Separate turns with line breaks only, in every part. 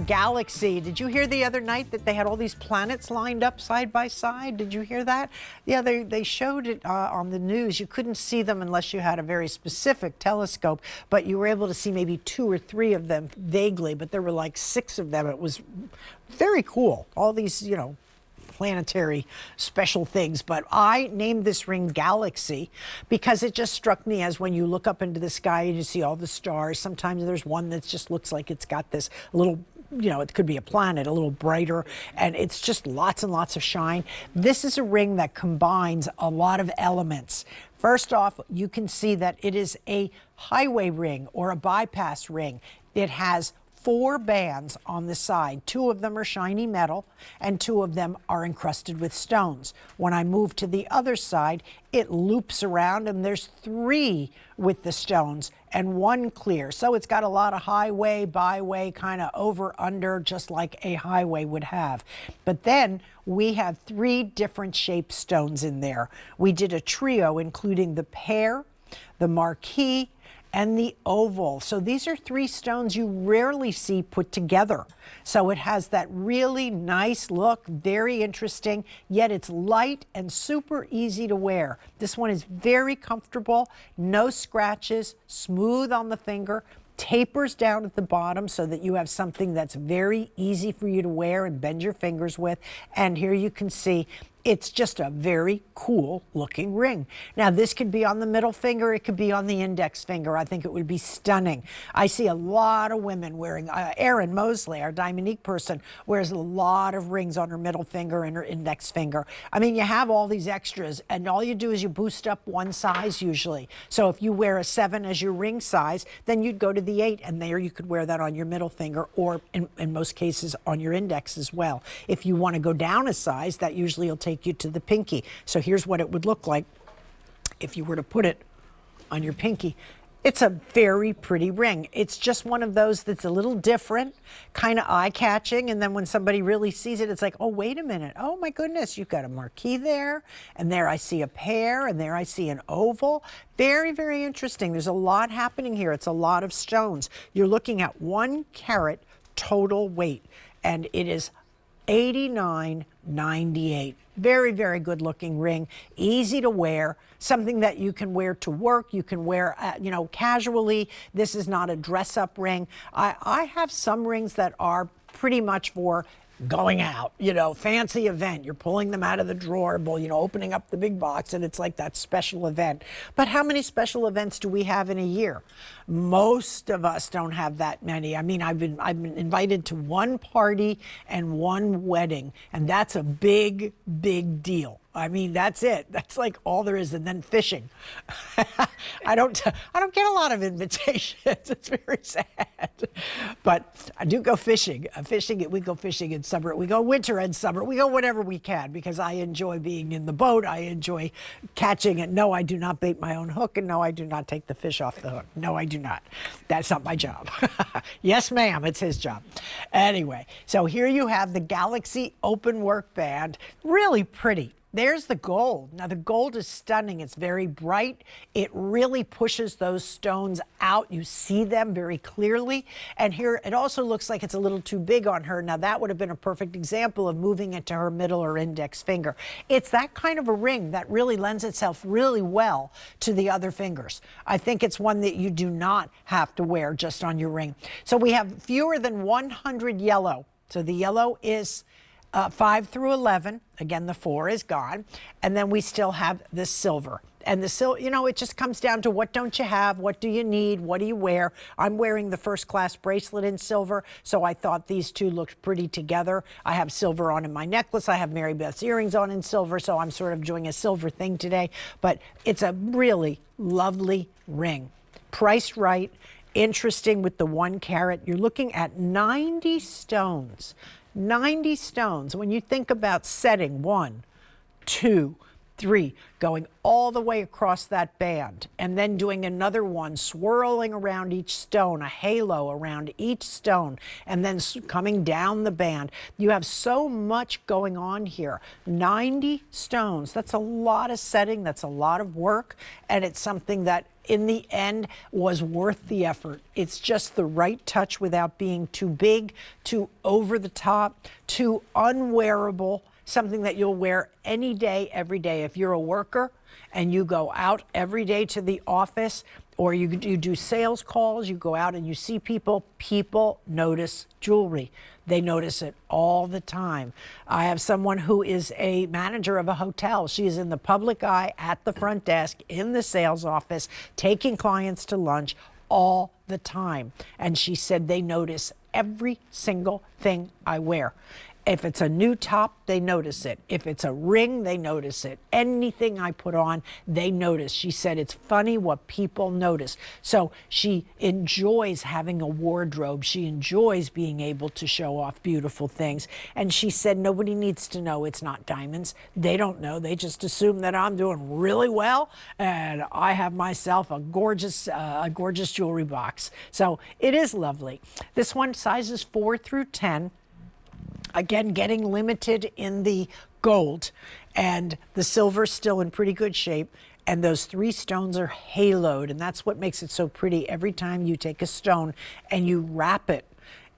galaxy. Did you hear the other night that they had all these planets lined up side by side? Did you hear that? Yeah, they showed it on the news. You couldn't see them unless you had a very specific telescope, but you were able to see maybe 2 or 3 of them vaguely, but there were like 6 of them. It was very cool. All these, you know, planetary special things, but I named this ring Galaxy because it just struck me as when you look up into the sky and you see all the stars, sometimes there's one that just looks like it's got this little, you know, it could be a planet, a little brighter, and it's just lots and lots of shine. This is a ring that combines a lot of elements. First off, you can see that it is a highway ring or a bypass ring. It has 4 bands on the side. 2 of them are shiny metal and 2 of them are encrusted with stones. When I move to the other side, it loops around and there's 3 with the stones and 1 clear. So it's got a lot of highway, byway, kind of over, under, just like a highway would have. But then we have 3 different shaped stones in there. We did a trio including the pear, the marquise, and the oval. So these are 3 stones you rarely see put together. So it has that really nice look, very interesting, yet it's light and super easy to wear. This one is very comfortable, no scratches, smooth on the finger, tapers down at the bottom so that you have something that's very easy for you to wear and bend your fingers with. And here you can see it's just a very cool looking ring. Now this could be on the middle finger, it could be on the index finger. I think it would be stunning. I see a lot of women wearing, Erin Mosley, our Diamonique person, wears a lot of rings on her middle finger and her index finger. I mean, you have all these extras and all you do is you boost up 1 size usually. So if you wear a 7 as your ring size, then you'd go to the 8 and there you could wear that on your middle finger or in most cases on your index as well. If you want to go down a size, that usually will take you to the pinky. So here's what it would look like if you were to put it on your pinky. It's a very pretty ring. It's just one of those that's a little different, kind of eye-catching, and then when somebody really sees it, it's like, oh, wait a minute. Oh, my goodness, you've got a marquise there, and there I see a pear, and there I see an oval. Very, very interesting. There's a lot happening here. It's a lot of stones. You're looking at 1 carat total weight, and it is $89.98. Very, very good looking ring, easy to wear, something that you can wear to work, you can wear, you know, casually. This is not a dress up ring. I have some rings that are pretty much for going out, you know, fancy event. You're pulling them out of the drawer, you know, opening up the big box, and it's like that special event. But how many special events do we have in a year? Most of us don't have that many. I mean, I've been invited to 1 party and 1 wedding, and that's a big, big deal. I mean, that's it. That's like all there is, and then fishing. I don't get a lot of invitations. It's very sad. But I do go fishing. We go fishing in summer. We go winter and summer. We go whenever we can because I enjoy being in the boat. I enjoy catching it. No, I do not bait my own hook, and no, I do not take the fish off the hook. No, I do not. That's not my job. Yes, ma'am, it's his job. Anyway, so here you have the Galaxy Openwork band. Really pretty. There's the gold. Now the gold is stunning. It's very bright. It really pushes those stones out. You see them very clearly. And here it also looks like it's a little too big on her. Now that would have been a perfect example of moving it to her middle or index finger. It's that kind of a ring that really lends itself really well to the other fingers. I think it's one that you do not have to wear just on your ring. So we have fewer than 100 yellow. So the yellow is 5 through 11. Again, the 4 is gone. And then we still have the silver. And the silver, you know, it just comes down to what don't you have? What do you need? What do you wear? I'm wearing the first class bracelet in silver, so I thought these 2 looked pretty together. I have silver on in my necklace. I have Mary Beth's earrings on in silver, so I'm sort of doing a silver thing today. But it's a really lovely ring. Priced right, interesting with the 1 carat. You're looking at 90 stones. 90 stones. When you think about setting 1, 2, 3, going all the way across that band, and then doing another one, swirling around each stone, a halo around each stone, and then coming down the band. You have so much going on here. 90 stones, that's a lot of setting, that's a lot of work, and it's something that in the end was worth the effort. It's just the right touch without being too big, too over the top, too unwearable, something that you'll wear any day, every day. If you're a worker and you go out every day to the office, or you do sales calls, you go out and you see people, people notice jewelry. They notice it all the time. I have someone who is a manager of a hotel. She is in the public eye at the front desk in the sales office, taking clients to lunch all the time. And she said they notice every single thing I wear. If it's a new top, they notice it. If it's a ring, they notice it. Anything I put on, they notice. She said it's funny what people notice. So she enjoys having a wardrobe. She enjoys being able to show off beautiful things. And she said nobody needs to know it's not diamonds. They don't know. They just assume that I'm doing really well and I have myself a gorgeous jewelry box. So it is lovely. This one, sizes 4 through 10. Again, getting limited in the gold, and the silver's still in pretty good shape, and those 3 stones are haloed, and that's what makes it so pretty. Every time you take a stone and you wrap it,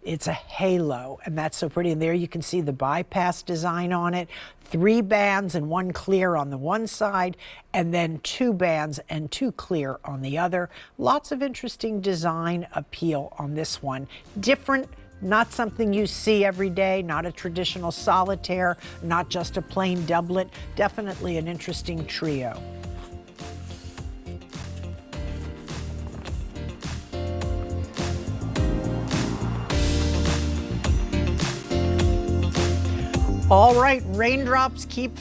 it's a halo, and that's so pretty. And there you can see the bypass design on it. 3 bands and 1 clear on the one side, and then 2 bands and 2 clear on the other. Lots of interesting design appeal on this one. Different. Not something you see every day, not a traditional solitaire, not just a plain doublet. Definitely an interesting trio. All right, raindrops keep